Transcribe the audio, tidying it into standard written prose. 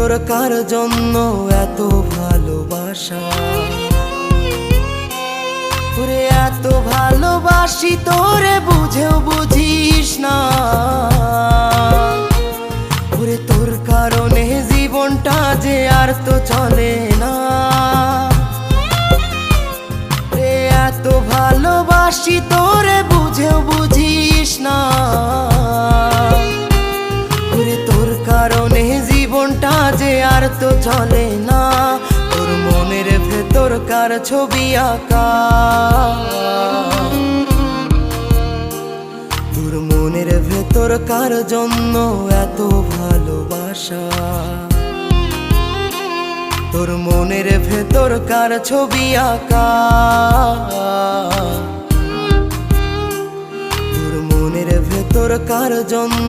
ভেতর কার জন্য এত ভালোবাসা? তোরে এত ভালোবাসি তোরে বুঝেও বুঝিস না। ওরে তোর কারণে জীবনটা যে আর তো চলে না। এত ভালোবাসি তোরে বুঝেও বুঝিস না। ওরে তোর কারণে জীবনটা যে আর তো চলে না। তোর মনের ভেতর কার ছবি আঁকা? তোর মনের ভেতর কার জন্য এত ভালোবাসা? তোর মনের ভেতর কার ছবি আঁকা? তোর মনের ভেতর কার জন্য